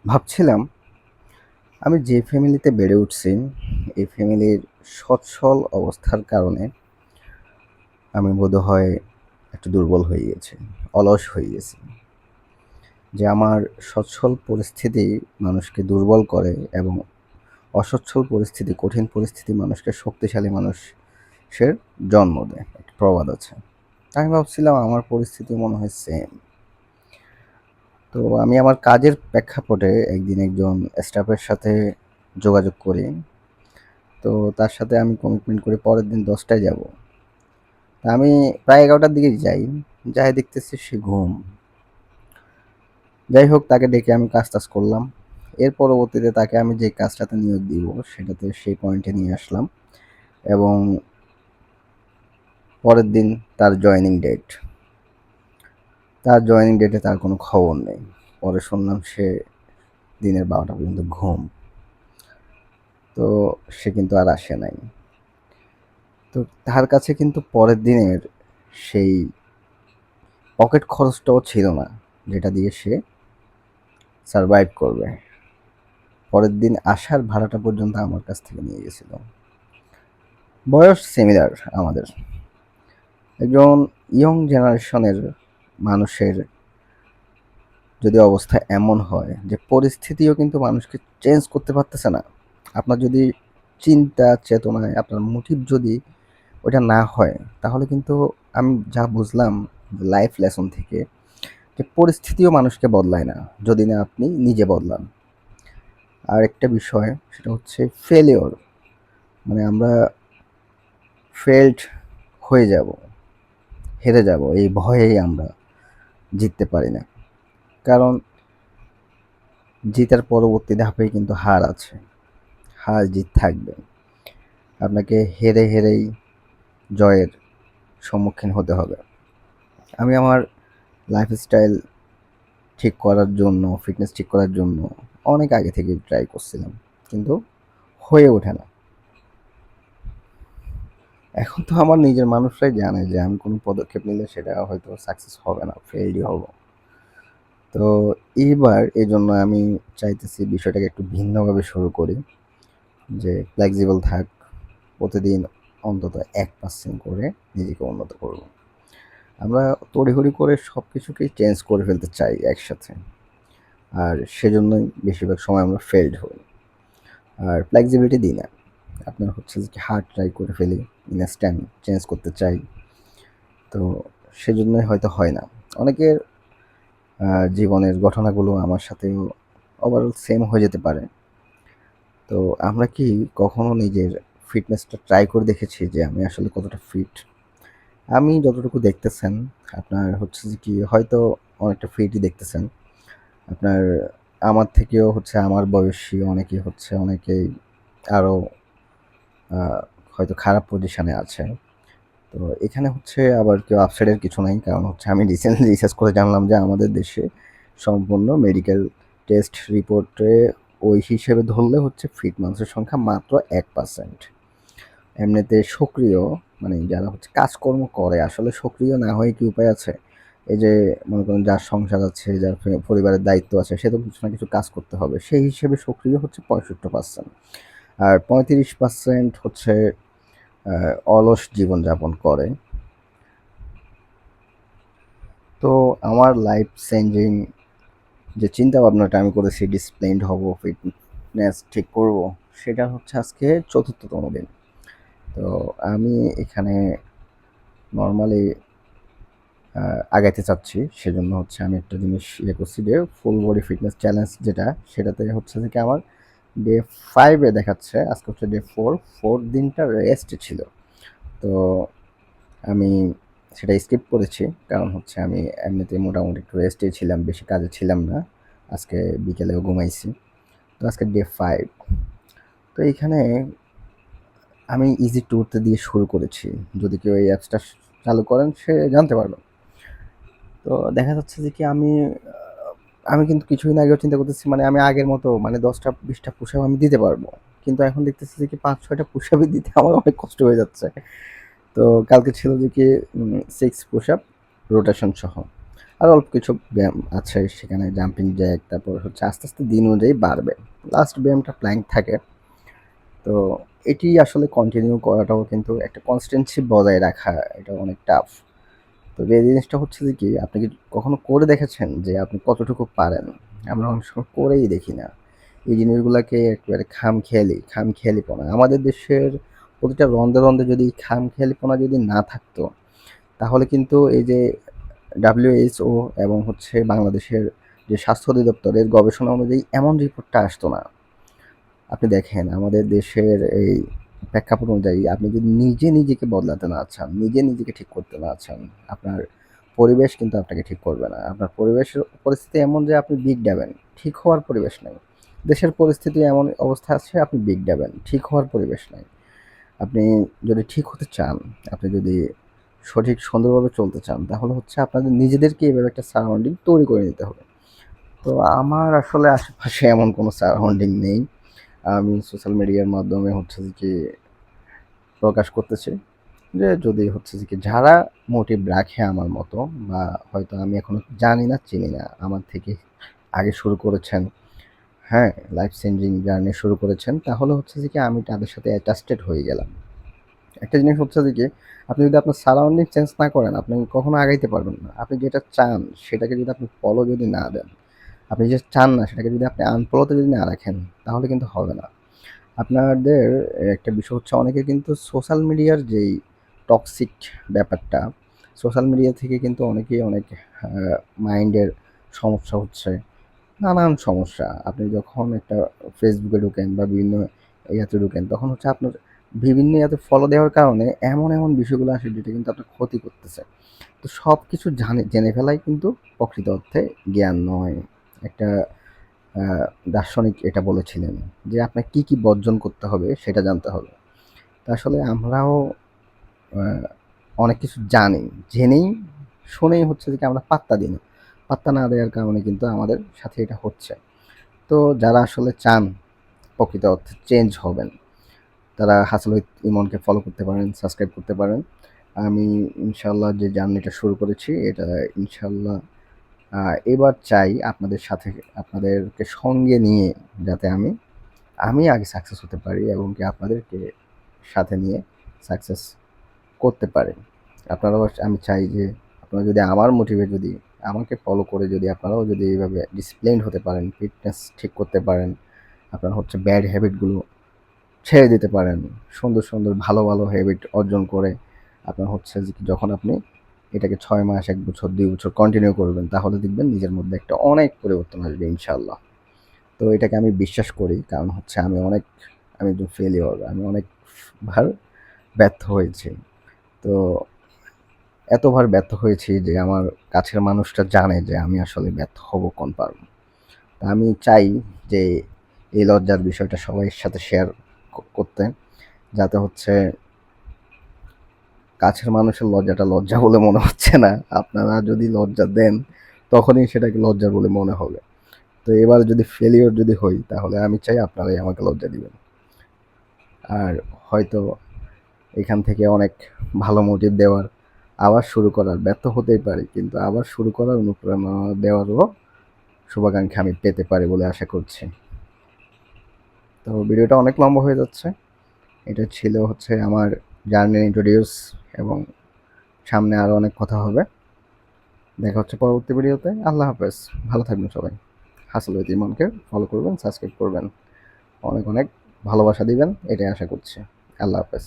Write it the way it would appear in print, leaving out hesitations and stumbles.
ভাবছিলাম আমি যে ফ্যামিলিতে বেড়ে উঠছি, এই ফ্যামিলির সচ্ছল অবস্থার কারণে আমি বোধহয় একটু দুর্বল হয়ে গেছি, অলস হয়ে গেছি। যে আমার সচ্ছল পরিস্থিতি মানুষকে দুর্বল করে এবং অসচ্ছল পরিস্থিতি, কঠিন পরিস্থিতি মানুষকে শক্তিশালী মানুষের জন্ম দেয়। একটা প্রবাদ আছে। তাই আমি ভাবছিলাম আমার পরিস্থিতি মনে হয় সেম। তো আমি আমার কাজের প্রেক্ষাপটে একদিন একজন স্টাফের সাথে যোগাযোগ করি। তো তার সাথে আমি কমিটমেন্ট করি পরের দিন 10টায় যাব। তা আমি প্রায় 11টার দিকে যাই। যাই দেখতেছি সে ঘুম। যাই হোক তাকে ডেকে আমি কাজ-টাজ করলাম। এর পরবর্তীতে তাকে আমি যে কাজটাতে নিয়োগ দিব সেটাতে সেই পয়েন্টে নিয়ে আসলাম এবং পরের দিন তার জয়েনিং ডেট। তার জয়েনিং ডেটে তার কোনো খবর নেই। পরে শুনলাম সে দিনের 12টা পর্যন্ত ঘুম। তো সে কিন্তু আর আসে নাই। তো তার কাছে কিন্তু পরের দিনের সেই পকেট খরচটাও ছিল না, যেটা দিয়ে সে সারভাইভ করবে। পরের দিন আসার ভাড়াটা পর্যন্ত আমার কাছ থেকে নিয়ে গেছিল। বয়স সিমিলার আমাদের। একজন ইয়ং জেনারেশনের মানুষের যদি অবস্থা এমন হয় যে পরিস্থিতিও কিন্তু মানুষকে চেঞ্জ করতে পারতেছে না, আপনার যদি চিন্তা চেতনায় আপনার মোটিভ যদি ওটা না হয়, তাহলে কিন্তু আমি যা বুঝলাম লাইফ লেসন থেকে, যে পরিস্থিতিও মানুষকে বদলায় না যদি না আপনি নিজে বদলান। আর একটা বিষয় সেটা হচ্ছে ফেলিওর, মানে আমরা ফেল্ড হয়ে যাব, হেরে যাব, এই ভয়েই আমরা জিততে পারি না। কারণ জিতার পরবর্তী ধাপেই কিন্তু হার আছে, হার জিত থাকবে। আপনাকে হেরে হেরেই জয়ের সম্মুখীন হতে হবে। আমি আমার লাইফস্টাইল ঠিক করার জন্য, ফিটনেস ঠিক করার জন্য অনেক আগে থেকে ট্রাই করছিলাম, কিন্তু হয়ে ওঠে না। এখন তো আমার নিজের মানুষরাই জানে যে আমি কোনো পদক্ষেপ নিলে সেটা হয়তো সাকসেস হবে না, ফেইলই হব। তো এইবার এজন্য আমি চাইতেছি বিষয়টাকে একটু ভিন্নভাবে শুরু করি, যে ফ্লেক্সিবল থাক, প্রতিদিন অন্তত 1% করে নিজেকে উন্নত করব। আমরা তড়িঘড়ি করে সব কিছুকেই চেঞ্জ করে ফেলতে চাই একসাথে, আর সেজন্যই বেশিরভাগ সময় আমরা ফেলড হই। আর ফ্লেক্সিবিলিটি দিই না, আপনার হচ্ছে যে হার্ড ট্রাই করে ফেলি, ইনস্ট্যান্ট চেঞ্জ করতে চাই। তো সেজন্যই হয়তো হয় না। অনেকের জীবনের ঘটনাগুলো আমার সাথেও ওভারঅল সেম হয়ে যেতে পারে। তো আমরা কি কখনো নিজের ফিটনেসটা ট্রাই করে দেখেছি যে আমি আসলে কতটা ফিট? আমি যতটুকু দেখতেছেন, আপনার হচ্ছে যে কি হয়তো অনেকটা ফিটই দেখতেছেন। আপনার আমার থেকেও হচ্ছে আমার বয়সী অনেকেই হচ্ছে অনেকেই আরও আ হয়তো খারাপ পজিশনে আছে। তো এখানে হচ্ছে আবার কেউ আপসাইডের কিছু নাই। কারণ হচ্ছে আমি রিসেন্টলি রিসার্চ করে জানলাম যে আমাদের দেশে সম্পূর্ণ মেডিকেল টেস্ট রিপোর্টে ওই হিসেবে ধরলে হচ্ছে ফিট মানুষের সংখ্যা মাত্র 1%। এমনিতে সক্রিয়, মানে যারা হচ্ছে কাজকর্ম করে, আসলে সক্রিয় না হয়ে কি উপায় আছে? এই যে মনে করেন যার সংসার আছে, যার পরিবারের দায়িত্ব আছে, সে তো কিছু না কিছু কাজ করতে হবে। সেই হিসেবে সক্রিয় হচ্ছে 65%। আর 35% হচ্ছে অলস জীবনযাপন করে। তো আমার লাইফ চেঞ্জিং যে চিন্তা ভাবনাটা আমি করেছি, ডিসিপ্লিনড হব, ফিটনেস ঠিক করব, সেটা হচ্ছে আজকে 4র্থতম দিন। তো আমি এখানে নরমালি আগাইতে চাচ্ছি। সেজন্য হচ্ছে আমি একটা জিনিস করছি যে ফুল বডি ফিটনেস চ্যালেঞ্জ যেটা, সেটাতে হচ্ছে থেকে আমার ডে 5 এ দেখাচ্ছে। আজকে হচ্ছে ডে 4, 4 দিনটা রেস্ট ছিল। তো আমি সেটা স্কিপ করেছি। কারণ হচ্ছে আমি এমনিতেই মোটামুটি একটু রেস্টেই ছিলাম, বেশি কাজে ছিলাম না। আজকে বিকেলেও ঘুমাইছি। তো আজকে ডে 5। তো এইখানে আমি ইজি টুরতে দিয়ে শুরু করেছি। যদি কেউ এই অ্যাপসটা চালু করেন সে জানতে পারবেন। তো দেখা যাচ্ছে যে কি আমি কিন্তু কিছুদিন আগেও চিন্তা করতেছি, মানে আমি আগের মতো মানে 10টা 20টা পুশ আপ আমি দিতে পারবো। কিন্তু এখন দেখতেছি যে কি 5-6টা পুশ আপই দিতে আমার অনেক কষ্ট হয়ে যাচ্ছে। তো কালকে ছিল যে কি 6 পুশ আপ রোটেশন সহ। আর অল্প কিছু ব্যায়াম আছে সেখানে, জাম্পিং জ্যাক, তারপর হচ্ছে আস্তে আস্তে দিন অনুযায়ী বাড়বে। লাস্ট ব্যায়ামটা প্ল্যাঙ্ক থাকে। তো এটি আসলে কন্টিনিউ করাটাও কিন্তু একটা কনস্ট্যান্সি বজায় রাখা, এটা অনেক টাফ। তো যে জিনিসটা হচ্ছে যে কি, আপনি কি কখনো করে দেখেছেন যে আপনি কতটুকু পারেন? আমরা অনেক সময় করেই দেখি না। এই জিনিসগুলাকে একেবারে খামখেয়ালিপনা। আমাদের দেশের প্রতিটা রন্ধে রন্ধে যদি খামখেয়ালিপনা যদি না থাকতো, তাহলে কিন্তু এই যে WHO এবং হচ্ছে বাংলাদেশের যে স্বাস্থ্য অধিদপ্তর এর গবেষণা অনুযায়ী এমন রিপোর্টটা আসতো না। আপনি দেখেন আমাদের দেশের এই প্রেক্ষাপট অনুযায়ী আপনি যদি নিজে নিজেকে বদলাতে না চান, নিজে নিজেকে ঠিক করতে না চান, আপনার পরিবেশ কিন্তু আপনাকে ঠিক করবে না। আপনার পরিবেশের পরিস্থিতি এমন যে আপনি বিগ ডাবেন, ঠিক হওয়ার পরিবেশ নাই। দেশের পরিস্থিতি এমন অবস্থা আছে, আপনি বিগ ডাবেন, ঠিক হওয়ার পরিবেশ নাই। আপনি যদি ঠিক হতে চান, আপনি যদি সঠিক সুন্দরভাবে চলতে চান, তাহলে হচ্ছে আপনাদের নিজেদেরকে এভাবে একটা সারাউন্ডিং তৈরি করে নিতে হবে। তো আমার আসলে আশেপাশে এমন কোনো সারাউন্ডিং নেই। আমি সোশ্যাল মিডিয়ার মাধ্যমে হচ্ছে যে কি প্রকাশ করতেছি যে যদি হচ্ছে যে কি যারা মোটিভ রাখে আমার মতো, বা হয়তো আমি এখনো জানি না চিনি না, আমার থেকে আগে শুরু করেছেন, হ্যাঁ, লাইফ চেঞ্জিং জার্নি শুরু করেছেন, তাহলে হচ্ছে যে কি আমি তাদের সাথে অ্যাটাচড হয়ে গেলাম। একটা জিনিস হচ্ছে যে কি, আপনি যদি আপনার সারাউন্ডিং চেঞ্জ না করেন, আপনি কখনো আগাইতে পারবেন না। আপনি যেটা চান সেটাকে যদি আপনি ফলো যদি না দেন, আপনি যে চান না সেটাকে যদি আপনি আনফলোতে যদি না রাখেন, তাহলে কিন্তু হবে না। আপনাদের একটা বিষয় হচ্ছে, অনেকে কিন্তু সোশ্যাল মিডিয়ার যেই টক্সিক ব্যাপারটা, সোশ্যাল মিডিয়া থেকে কিন্তু অনেকেই অনেক মাইন্ডের সমস্যা হচ্ছে, নানান সমস্যা। আপনি যখন একটা ফেসবুকে ঢুকেন বা বিভিন্ন ইয়াতে ঢুকেন, তখন হচ্ছে আপনার বিভিন্ন ইয়াতে ফলো দেওয়ার কারণে এমন এমন বিষয়গুলো আসে যেটা কিন্তু আপনার ক্ষতি করতেছে। তো সব কিছু জেনে ফেলাই কিন্তু প্রকৃত অর্থে জ্ঞান নয়। একটা আহ, দার্শনিক এটা বলেছিলেন যে আপনার কি কি বর্জন করতে হবে সেটা জানতে হবে। তা আসলে আমরাও আহ, অনেক কিছু জানি, জেনেই শুনেই হচ্ছে যে কি আমরা পাত্তা দিই না। পাত্তা না দেওয়ার কারণে কিন্তু আমাদের সাথে এটা হচ্ছে। তো যারা আসলে চান প্রকৃত অর্থে চেঞ্জ হবেন, তারা হাসিল ইমনকে ফলো করতে পারেন, সাবস্ক্রাইব করতে পারেন। আমি ইনশাল্লাহ যে জার্নিটা শুরু করেছি এটা ইনশাল্লাহ এবার চাই আপনাদের সাথে, আপনাদেরকে সঙ্গে নিয়ে, যাতে আমি আমি আগে সাকসেস হতে পারি এবং কি আপনাদেরকে সাথে নিয়ে সাকসেস করতে পারি। আপনারাও, আমি চাই যে আপনারা যদি আমার মোটিভে যদি আমাকে ফলো করে যদি আপনারাও যদি এইভাবে ডিসিপ্লিনড হতে পারেন, ফিটনেস ঠিক করতে পারেন, আপনারা হচ্ছে ব্যাড হ্যাবিটগুলো ছেড়ে দিতে পারেন, সুন্দর সুন্দর ভালো ভালো হ্যাবিট অর্জন করে আপনার হচ্ছে যে কি যখন আপনি এটাকে 6 মাস, 1 বছর, 2 বছর কন্টিনিউ করবেন, তাহলে দেখবেন নিজের মধ্যে একটা অনেক পরিবর্তন আসবে ইনশাল্লাহ। তো এটাকে আমি বিশ্বাস করি, কারণ হচ্ছে আমি একজন ফেলিওর, আমি অনেকবার ব্যর্থ হয়েছি। তো এতবার ব্যর্থ হয়েছি যে আমার কাছের মানুষটা জানে যে আমি আসলে ব্যর্থ হব কনফার্ম। তা আমি চাই যে এই লজ্জার বিষয়টা সবাই সাথে শেয়ার করতে, যাতে হচ্ছে কাছের মানুষের লজ্জাটা লজ্জা বলে মনে হচ্ছে না। আপনারা যদি লজ্জা দেন, তখনই সেটাকে লজ্জা বলে মনে হবে। তো এবার যদি ফেলিওর যদি হই, তাহলে আমি চাই আপনারাই আমাকে লজ্জা দিবেন। আর হয়তো এখান থেকে অনেক ভালো মোটিভ দেওয়ার, আবার শুরু করার, ব্যর্থ হতেই পারি কিন্তু আবার শুরু করার অনুপ্রেরণা দেওয়ারও শুভাকাঙ্ক্ষা আমি পেতে পারি বলে আশা করছি। তো ভিডিওটা অনেক লম্বা হয়ে যাচ্ছে। এটা ছিল হচ্ছে আমার জার্নি ইন্ট্রোডিউস, এবং সামনে আরও অনেক কথা হবে। দেখা হচ্ছে পরবর্তী ভিডিওতে। আল্লাহ হাফেজ। ভালো থাকবেন সবাই। হাসিল উইথ ইমনকে ফলো করবেন, সাবস্ক্রাইব করবেন, অনেক অনেক ভালোবাসা দিবেন, এটাই আশা করছি। আল্লাহ হাফেজ।